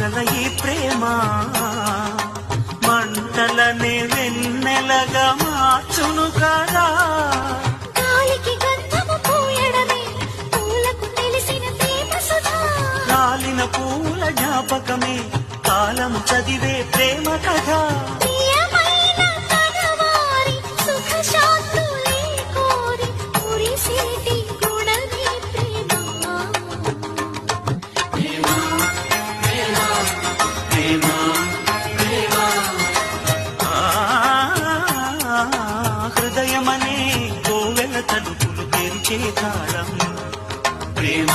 ఆశల ఈ ప్రేమ మంటలనే వెన్నెలగా మార్చును కదా. గాలికి గంధము పూయడమే పూలకు తెలిసిన ప్రేమ సుధా. రాలిన పూల జ్ఞాపకమే కాలము చదివే ప్రేమ కథ. ప్రియమైన తనవారి సుఖ శాంతులే కోరి మురిసేటి గుణమే ప్రేమ. హృదయమనే కోవెల తలుపులు తెరిచే కాలం ప్రేమ.